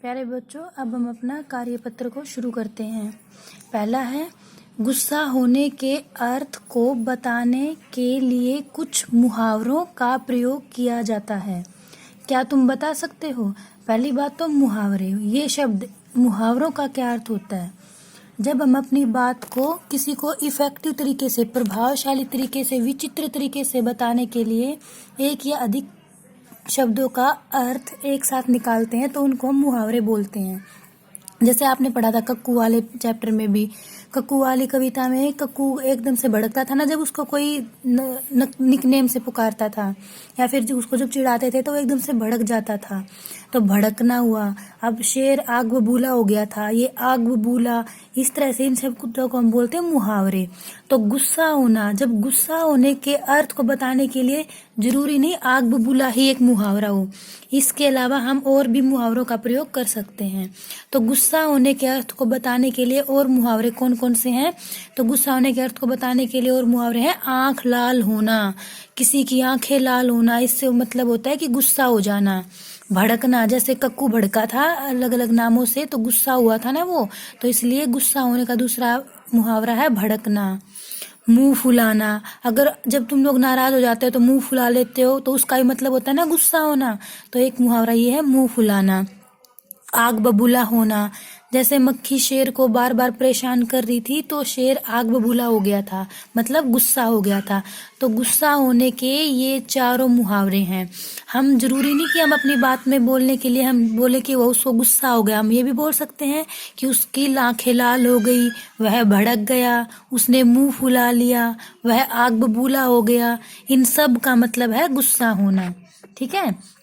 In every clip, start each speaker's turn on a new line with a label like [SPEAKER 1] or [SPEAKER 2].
[SPEAKER 1] प्यारे बच्चों, अब हम अपना कार्यपत्र को शुरू करते हैं। पहला है, गुस्सा होने के अर्थ को बताने के लिए कुछ मुहावरों का प्रयोग किया जाता है। क्या तुम बता सकते हो? पहली बात तो मुहावरे, ये शब्द मुहावरों का क्या अर्थ होता है? जब हम अपनी बात को किसी को इफेक्टिव तरीके से, प्रभावशाली तरीके से, विचित्र तरीके से बताने के लिए एक या अधिक शब्दों का अर्थ एक साथ निकालते हैं तो उनको हम मुहावरे बोलते हैं। जैसे आपने पढ़ा था कक्कू वाले चैप्टर में भी, कक्कू वाली कविता में कक्कू एकदम से भड़कता था ना, जब उसको कोई निकनेम से पुकारता था या फिर उसको जब चिढ़ाते थे तो वो एकदम से भड़क जाता था, तो भड़कना हुआ। अब शेर आग बबूला हो गया था, ये आग बबूला, इस तरह से इन सब कुत्तों को हम बोलते हैं मुहावरे। तो गुस्सा होना, जब गुस्सा होने के अर्थ को बताने के लिए जरूरी नहीं आग बबूला ही एक मुहावरा हो, इसके अलावा हम और भी मुहावरों का प्रयोग कर सकते हैं। तो गुस्सा होने के अर्थ को बताने के लिए और मुहावरे कौन कौन से हैं? तो गुस्सा होने के अर्थ को बताने के लिए और मुहावरे हैं, आंख लाल होना, किसी की आंखें लाल होना, इससे मतलब होता है कि गुस्सा हो जाना। भड़कना, जैसे कक्कू भड़का था अलग अलग नामों से, तो गुस्सा हुआ था ना वो, तो इसलिए गुस्सा होने का दूसरा मुहावरा है भड़कना। मुंह फुलाना, अगर जब तुम लोग नाराज हो जाते हो तो मुंह फुला लेते हो, तो उसका भी मतलब होता है ना गुस्सा होना, तो एक मुहावरा ये है मुंह फुलाना। आग बबूला होना, जैसे मक्खी शेर को बार बार परेशान कर रही थी तो शेर आग बबूला हो गया था, मतलब गुस्सा हो गया था। तो गुस्सा होने के ये चारों मुहावरे हैं। हम जरूरी नहीं कि हम अपनी बात में बोलने के लिए हम बोले कि वो उसको गुस्सा हो गया, हम ये भी बोल सकते हैं कि उसकी आंखें लाल हो गई, वह भड़क गया, उसने मुंह फुला लिया, वह आग बबूला हो गया। इन सब का मतलब है गुस्सा होना। ठीक है।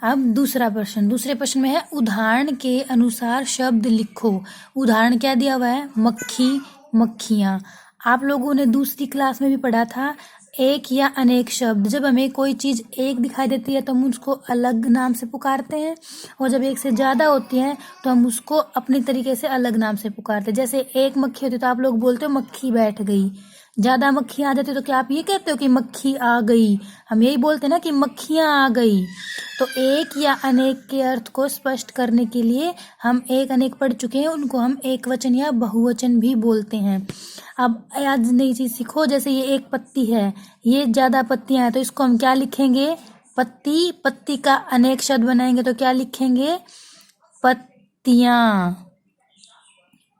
[SPEAKER 1] अब दूसरे प्रश्न में है, उदाहरण के अनुसार शब्द लिखो। उदाहरण क्या दिया हुआ है? मक्खी, मक्खियाँ। आप लोगों ने दूसरी क्लास में भी पढ़ा था, एक या अनेक शब्द। जब हमें कोई चीज एक दिखाई देती है तो हम उसको अलग नाम से पुकारते हैं, और जब एक से ज्यादा होती है तो हम उसको अपने तरीके से अलग नाम से पुकारते हैं। जैसे एक मक्खी होती है तो आप लोग बोलते हो मक्खी बैठ गई। ज्यादा मक्खी आ जाती है तो क्या आप ये कहते हो कि मक्खी आ गई? हम यही बोलते हैं ना कि मक्खियां आ गई। तो एक या अनेक के अर्थ को स्पष्ट करने के लिए हम एक अनेक पढ़ चुके हैं, उनको हम एक वचन या बहुवचन भी बोलते हैं। अब आज नई चीज सीखो, जैसे ये एक पत्ती है, ये ज्यादा पत्तियां हैं तो इसको हम क्या लिखेंगे? पत्ती। पत्ती का अनेक शब्द बनाएंगे तो क्या लिखेंगे? पत्तियां।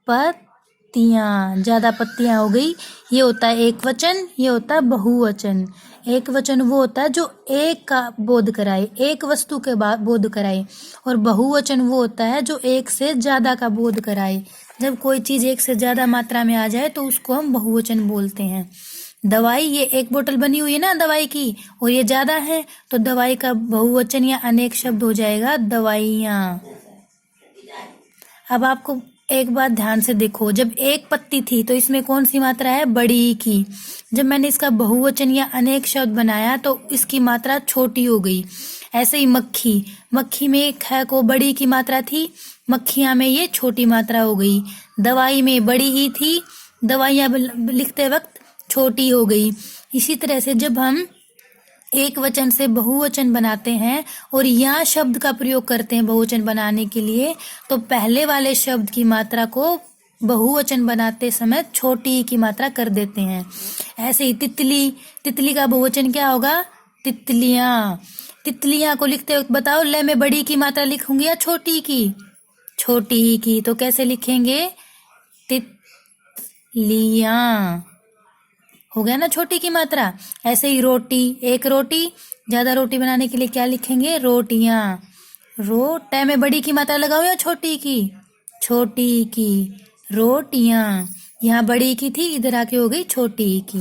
[SPEAKER 1] पत्तियां, ज्यादा पत्तियां हो गई। ये होता है एक वचन, ये होता है बहुवचन। एक वचन वो होता है जो एक का बोध कराए, एक वस्तु के बोध कराए, और बहुवचन वो होता है जो एक से ज्यादा का बोध कराए। जब कोई चीज एक से ज्यादा मात्रा में आ जाए तो उसको हम बहुवचन बोलते हैं। दवाई, ये एक बोतल बनी हुई है ना दवाई की, और ये ज्यादा है तो दवाई का बहुवचन या अनेक शब्द हो जाएगा दवाइयाँ। अब आपको एक बात ध्यान से देखो, जब एक पत्ती थी तो इसमें कौन सी मात्रा है? बड़ी की। जब मैंने इसका बहुवचन या अनेक शब्द बनाया तो इसकी मात्रा छोटी हो गई। ऐसे ही मक्खी, मक्खी में ख को बड़ी की मात्रा थी, मक्खियां में ये छोटी मात्रा हो गई। दवाई में बड़ी ही थी, दवाइयां लिखते वक्त छोटी हो गई। इसी तरह से जब हम एक वचन से बहुवचन बनाते हैं और या शब्द का प्रयोग करते हैं बहुवचन बनाने के लिए, तो पहले वाले शब्द की मात्रा को बहुवचन बनाते समय छोटी की मात्रा कर देते हैं। ऐसे ही तितली, तितली का बहुवचन क्या होगा? तितलियां। तितलियां को लिखते वक्त बताओ, ले में बड़ी की मात्रा लिखूंगी या छोटी की? छोटी की। तो कैसे लिखेंगे? तितलियां। हो गया ना छोटी की मात्रा। ऐसे ही रोटी, एक रोटी, ज्यादा रोटी बनाने के लिए क्या लिखेंगे? रोटियां। टे में बड़ी की मात्रा लगाओ या छोटी की? छोटी की। रोटियां। यहाँ बड़ी की थी, इधर आके हो गई छोटी की।